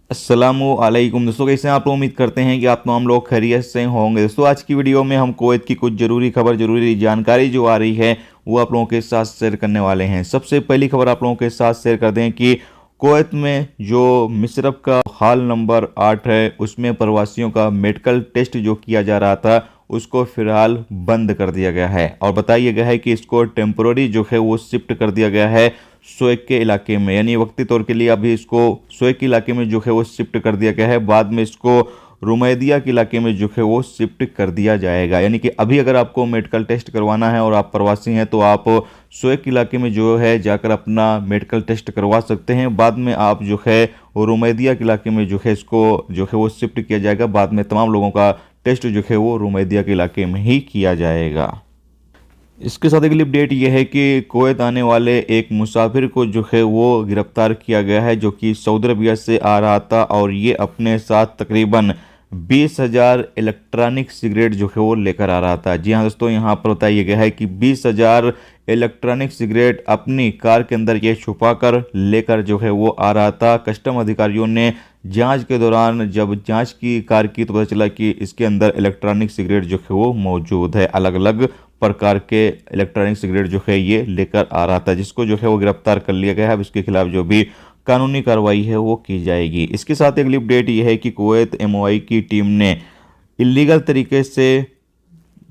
अस्सलामुअलैकुम दोस्तों, कैसे हैं आप लोग। उम्मीद करते हैं कि आप तमाम लोग खैरियत से होंगे। दोस्तों आज की वीडियो में हम कुवैत की कुछ ज़रूरी खबर, ज़रूरी जानकारी जो आ रही है वो आप लोगों के साथ शेयर करने वाले हैं। सबसे पहली खबर आप लोगों के साथ शेयर कर दें कि कुवैत में जो मिसरफ का हाल नंबर 8 है उसमें प्रवासियों का मेडिकल टेस्ट जो किया जा रहा था उसको फिलहाल बंद कर दिया गया है और बताया गया है कि इसको टेम्पोररी जो है वो शिफ्ट कर दिया गया है सोएक के इलाके में, यानी वक्ती तौर के लिए अभी इसको सोएक के इलाके में जो है वो शिफ्ट कर दिया गया है। बाद में इसको रुमैदिया के इलाके में जो है वो शिफ्ट कर दिया जाएगा। यानी कि अभी अगर आपको मेडिकल टेस्ट करवाना है और आप प्रवासी हैं तो आप सोएक इलाके में जो है जाकर अपना मेडिकल टेस्ट करवा सकते हैं। बाद में आप जो है वो रुमैदिया के इलाके में जो है इसको जो है वो शिफ्ट किया जाएगा। बाद में तमाम लोगों का टेस्ट जो है वो रुमैदिया के इलाके में ही किया जाएगा। इसके साथ अगली अपडेट यह है कि कुवैत आने वाले एक मुसाफिर को जो है वो गिरफ्तार किया गया है जो कि सऊदी अरबिया से आ रहा था और ये अपने साथ तकरीबन 20,000 इलेक्ट्रॉनिक सिगरेट जो है वो लेकर आ रहा था। जी हाँ दोस्तों, यहाँ पर बताया गया है कि 20,000 इलेक्ट्रॉनिक सिगरेट अपनी कार के अंदर ये छुपा कर लेकर जो है वो आ रहा था। कस्टम अधिकारियों ने जांच के दौरान जब जांच की कार की तो पता चला कि इसके अंदर इलेक्ट्रॉनिक सिगरेट जो है वो मौजूद है। अलग अलग प्रकार के इलेक्ट्रॉनिक सिगरेट जो है ये लेकर आ रहा था, जिसको जो है वो गिरफ्तार कर लिया गया है। अब इसके खिलाफ जो भी कानूनी कार्रवाई है वो की जाएगी। इसके साथ अगली अपडेट ये है कि कुवैत एमओआई की टीम ने इलीगल तरीके से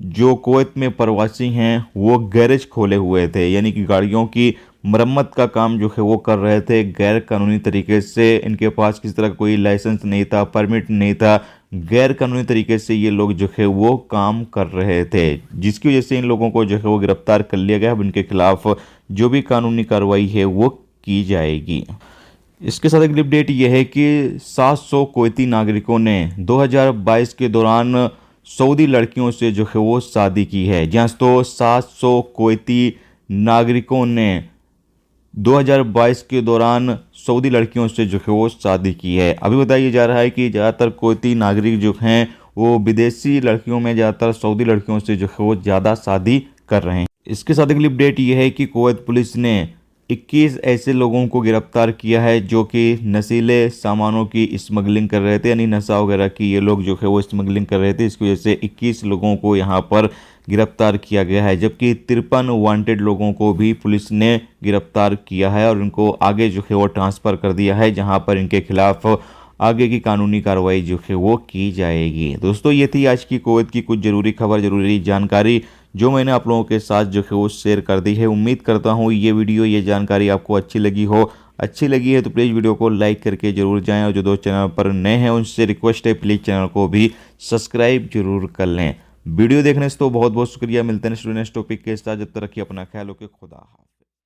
जो कुवैत में प्रवासी हैं वो गैरेज खोले हुए थे, यानी कि गाड़ियों की मरम्मत का काम जो है वो कर रहे थे गैर कानूनी तरीके से। इनके पास किसी तरह का कोई लाइसेंस नहीं था, परमिट नहीं था, गैर कानूनी तरीके से ये लोग जो है वो काम कर रहे थे, जिसकी वजह से इन लोगों को जो है वो गिरफ्तार कर लिया गया। अब इनके खिलाफ जो भी कानूनी कार्रवाई है वो की जाएगी। इसके साथ अगली अपडेट यह है कि 700 कुवैती नागरिकों ने 2022 के दौरान सऊदी लड़कियों से जो है वो शादी की है। जहाँ तो 700 कुवैती नागरिकों ने 2022 के दौरान सऊदी लड़कियों से जो है वो शादी की है। अभी बताया जा रहा है कि ज़्यादातर कुवैती नागरिक जो हैं वो विदेशी लड़कियों में, ज़्यादातर सऊदी लड़कियों से जो है वो ज़्यादा शादी कर रहे हैं। इसके साथ अगली अपडेट ये है कि कुवैत पुलिस ने 21 ऐसे लोगों को गिरफ्तार किया है जो कि नशीले सामानों की स्मगलिंग कर रहे थे, यानी नशा वगैरह की ये लोग जो है वो स्मगलिंग कर रहे थे। इसकी वजह से 21 लोगों को यहाँ पर गिरफ्तार किया गया है, जबकि 53 वांटेड लोगों को भी पुलिस ने गिरफ्तार किया है और इनको आगे जो है वो ट्रांसफ़र कर दिया है, जहाँ पर इनके खिलाफ आगे की कानूनी कार्रवाई जो है वो की जाएगी। दोस्तों ये थी आज की कुवैत की कुछ ज़रूरी खबर, ज़रूरी जानकारी जो मैंने आप लोगों के साथ जो है वो शेयर कर दी है। उम्मीद करता हूँ ये वीडियो, ये जानकारी आपको अच्छी लगी हो। अच्छी लगी है तो प्लीज़ वीडियो को लाइक करके ज़रूर जाएं और जो दोस्त चैनल पर नए हैं उनसे रिक्वेस्ट है प्लीज़ चैनल को भी सब्सक्राइब जरूर कर लें। वीडियो देखने से तो बहुत बहुत शुक्रिया। मिलते हैं नेक्स्ट टॉपिक के साथ, जब तक रखिए अपना ख्याल, ओके, खुदा हाफिज़।